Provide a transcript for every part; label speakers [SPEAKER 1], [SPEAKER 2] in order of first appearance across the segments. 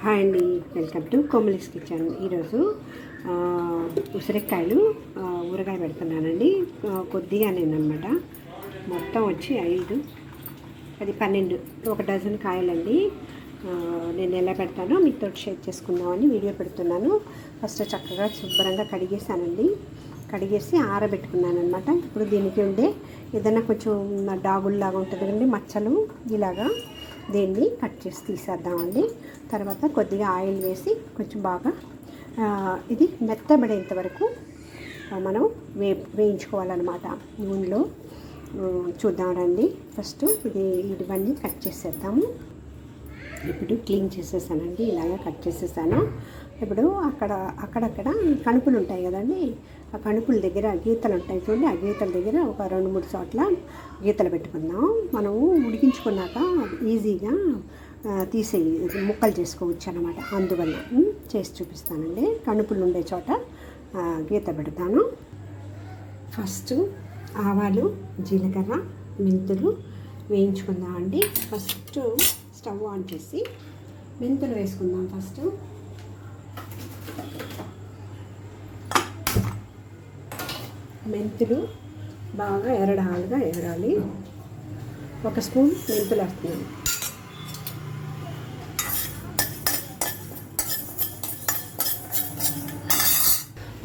[SPEAKER 1] Hi అండి, welcome to కోమలిస్ kitchen. ఈరోజు ఉసిరికాయలు ఊరగాయ పెడుతున్నానండి. కొద్దిగా నేనమాట మొత్తం వచ్చి 5, 10, 12 ఒక డజన్ కాయలండి. నేను ఎలా పెడతానో మీతో షేర్ చేసుకుందామని వీడియో పెడుతున్నాను. ఫస్ట్ చక్కగా శుభ్రంగా కడిగేసానండి. కడిగేసి ఆరబెట్టుకున్నాను అనమాట. ఇప్పుడు దీనికి ఉండే ఏదైనా కొంచెం డాగుల్లాగా ఉంటుంది కదండి, మచ్చలు, ఇలాగా దీన్ని కట్ చేసి తీసేద్దామండి. తర్వాత కొద్దిగా ఆయిల్ వేసి కొంచెం బాగా ఇది మెత్తబడేంత వరకు మనం వేయించుకోవాలన్నమాట నూనెలో. చూద్దాం రండి. ఫస్ట్ ఇవన్నీ కట్ చేసేద్దాము. ఇప్పుడు క్లీన్ చేసేసానండి, ఇలాగా కట్ చేసేసాను. ఇప్పుడు అక్కడక్కడ కణుపులు ఉంటాయి కదండి, ఆ కణుపుల దగ్గర గీతలు ఉంటాయి చూడండి. ఆ గీతల దగ్గర ఒక 2-3 చోట్ల గీతలు పెట్టుకుందాం. మనము ఉడికించుకున్నాక ఈజీగా ముక్కలు చేసుకోవచ్చు అన్నమాట. అందువల్ల చేసి చూపిస్తానండి. కణుపులు ఉండే చోట గీత పెడతాను. ఫస్ట్ ఆవాలు, జీలకర్ర, మెంతులు వేయించుకుందామండి. ఫస్ట్ స్టవ్ ఆన్ చేసి మెంతులు వేసుకుందాం. ఫస్ట్ మెంతులు బాగా ఎగరాలి. 1 స్పూన్ మెంతులు వేస్తున్నాను.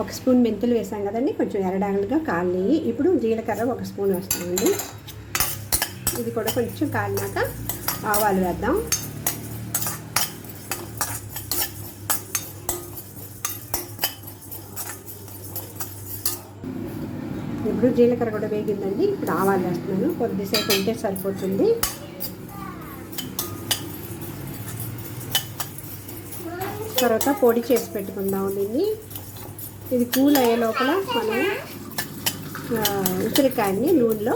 [SPEAKER 1] ఒక స్పూన్ మెంతులు వేసాం కదండి, కొంచెం ఎరడాలుగా కాలి. ఇప్పుడు జీలకర్ర 1 స్పూన్ వేస్తామండి. ఇది కూడా కొంచెం కాలినాక ఆవాలు వేద్దాం. ఇప్పుడు జీలకర్ర కూడా వేగిందండి. ఇప్పుడు ఆవాలు వేస్తున్నాను. కొద్దిసేపు ఉంటే సరిపోతుంది. తర్వాత పొడి చేసి పెట్టుకుందాం దీన్ని. ఇది కూల్ అయ్యే లోపల మనం ఉసిరికాయని నూనెలో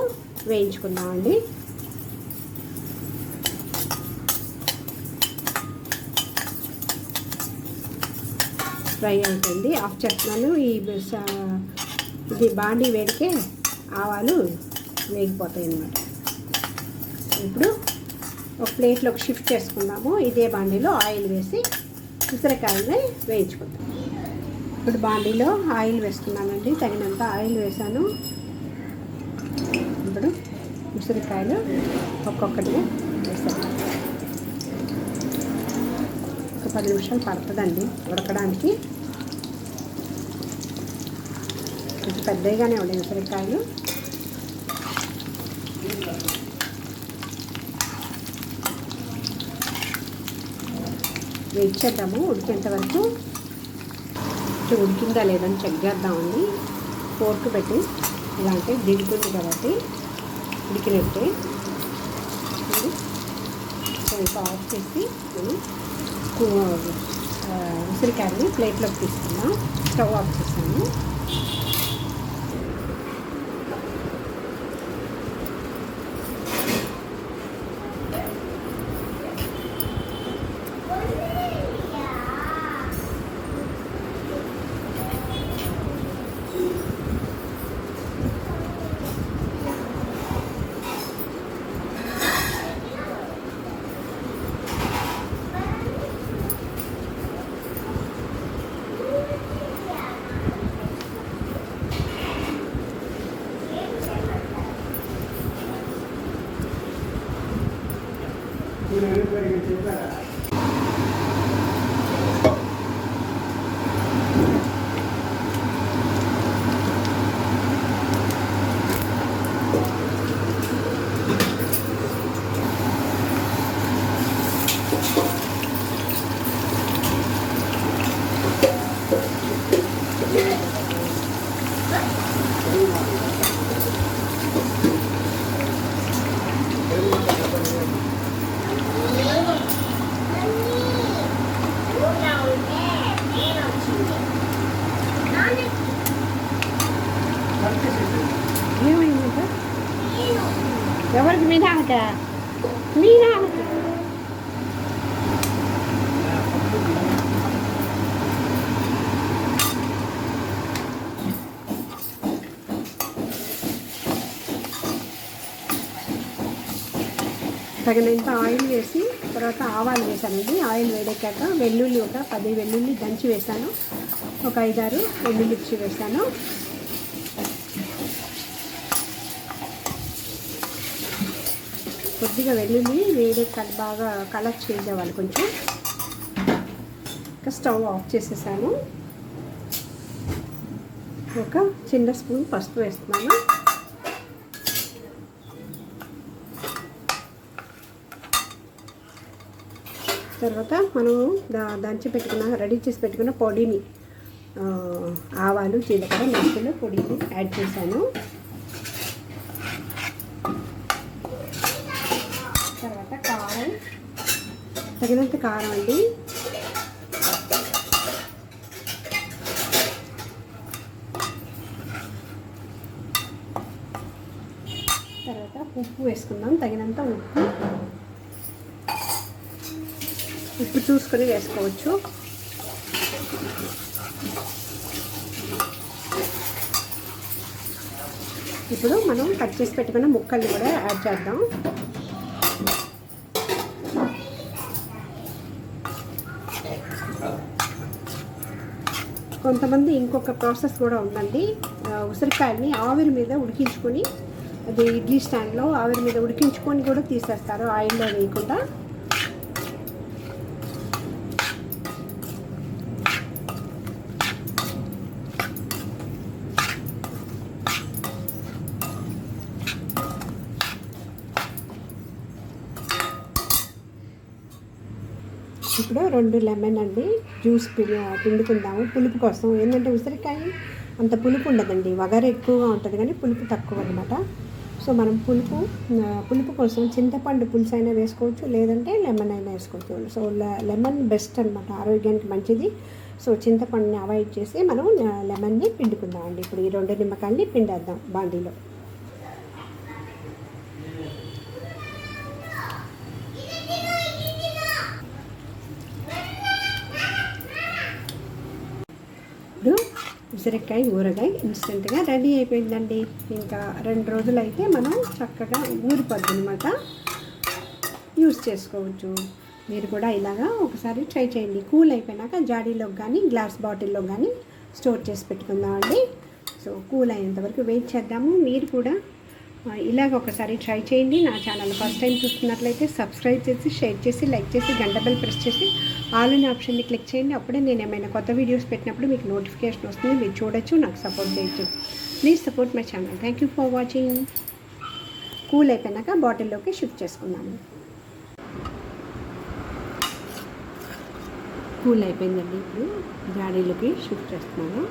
[SPEAKER 1] వేయించుకుందామండి. ఫ్రై అవుతుంది. ఆఫ్ చేస్తున్నాను. ఇది బాండీ వేడికే ఆవాలు వేగిపోతాయి అన్నమాట. ఇప్పుడు ఒక ప్లేట్లోకి షిఫ్ట్ చేసుకుందాము. ఇదే బాండీలో ఆయిల్ వేసి ఉసిరికాయలని వేయించుకుందాం. ఇప్పుడు బాండీలో ఆయిల్ వేసుకున్నానండి. తగినంత ఆయిల్ వేసాను. ఇప్పుడు ఉసిరికాయలు ఒక్కొక్కటిగా వేసాను. ఒక 10 నిమిషాలు పడుతుందండి ఉడకడానికి. కొంచెం పెద్దగానే ఉన్నాయి ఉసిరికాయలు. వెయిట్ చేద్దాము ఉడికేంత వరకు. కొంచెం ఉడికిందా లేదని చెక్ చేద్దామండి. ఫోర్క్ పెట్టి ఇలా అంటే దిగుతుంది కాబట్టి ఉడికినట్టే. ఇంకా ఆఫ్ చేసి ఉసిరికాయని ప్లేట్లోకి తీసుకుందాం. స్టవ్ ఆఫ్ చేసాను. ఎవరికి మీ నాన్నక తగినంత ఆయిల్ వేసి తర్వాత ఆవాలు వేసానండి. ఆయిల్ వేడెక్కాక వెల్లుల్లి ఒక 10 వెల్లుల్లి దంచి వేసాను. ఒక 5-6 వెల్లుల్లిచ్చి వేసాను. కొద్దిగా వెల్లుల్లి వేడెక్కాలి, బాగా కలర్ చేంజ్ అవ్వాలి కొంచెం. ఇంకా స్టవ్ ఆఫ్ చేసేసాను. ఒక చిన్న స్పూన్ పసుపు వేస్తున్నాను. తర్వాత మనము దంచి పెట్టుకున్న రెడీ చేసి పెట్టుకున్న పొడిని, ఆవాలు, జీలకర్ర, మెంతులు పొడిని యాడ్ చేశాను. తర్వాత కారం, తగినంత కారం అండి. తర్వాత ఉప్పు వేసుకుందాం, తగినంత ఉప్పు. ఉప్పు చూసుకొని వేసుకోవచ్చు. ఇప్పుడు మనం కట్ చేసి పెట్టుకున్న ముక్కల్ని కూడా యాడ్ చేద్దాం. కొంతమంది ఇంకొక ప్రాసెస్ కూడా ఉందండి. ఉసిరికాయల్ని ఆవిరి మీద ఉడికించుకొని, అది ఇడ్లీ స్టాండ్లో ఆవిరి మీద ఉడికించుకొని కూడా తీసేస్తారు, ఆయిల్లో వేయకుండా. ఇప్పుడు 2 లెమన్ అండి జ్యూస్ పిండుకుందాము పులుపు కోసం. ఏంటంటే ఉసిరికాయ అంత పులుపు ఉండదండి, వగరు ఎక్కువగా ఉంటుంది కానీ పులుపు తక్కువ అనమాట. సో మనం పులుపు కోసం చింతపండు పులుసు అయినా వేసుకోవచ్చు, లేదంటే లెమన్ అయినా వేసుకోవచ్చు. సో లెమన్ బెస్ట్ అనమాట, ఆరోగ్యానికి మంచిది. సో చింతపండుని అవాయిడ్ చేసి మనం లెమన్ని పిండుకుందాం అండి. ఇప్పుడు ఈ 2 నిమ్మకాయలని పిండేద్దాం బాండీలో. ఇప్పుడు ఉసిరికాయ ఊరగాయ ఇన్స్టెంట్గా రెడీ అయిపోయిందండి. ఇంకా 2 రోజులు అయితే మనం చక్కగా ఊరిపోద్ది అనమాట, యూస్ చేసుకోవచ్చు. మీరు కూడా ఇలాగా ఒకసారి ట్రై చేయండి. కూల్ అయిపోయినాక జాడీలోకి కానీ గ్లాస్ బాటిల్లో కానీ స్టోర్ చేసి పెట్టుకుందామండి. సో కూల్ అయ్యేంతవరకు వెయిట్ చేద్దాము. మీరు కూడా ఇలాగ ఒకసారి ట్రై చేయండి. నా ఛానల్ ఫస్ట్ టైం చూస్తున్నట్లయితే సబ్స్క్రైబ్ చేసి, షేర్ చేసి, లైక్ చేసి, గంట బెల్ ప్రెస్ చేసి ఆల్ అనే ఆప్షన్ని క్లిక్ చేయండి. అప్పుడే నేను ఏమైనా కొత్త వీడియోస్ పెట్టినప్పుడు మీకు నోటిఫికేషన్ వస్తుంది, మీరు చూడొచ్చు, నాకు సపోర్ట్ చేయొచ్చు. Please support my channel. Thank you for watching. Cool అయిపోయినాక బాటిల్లోకి షిఫ్ట్ చేసుకుందాము. కూల్ అయిపోయిందండి, ఇప్పుడు జాడీలోకి షిఫ్ట్ చేస్తున్నాను.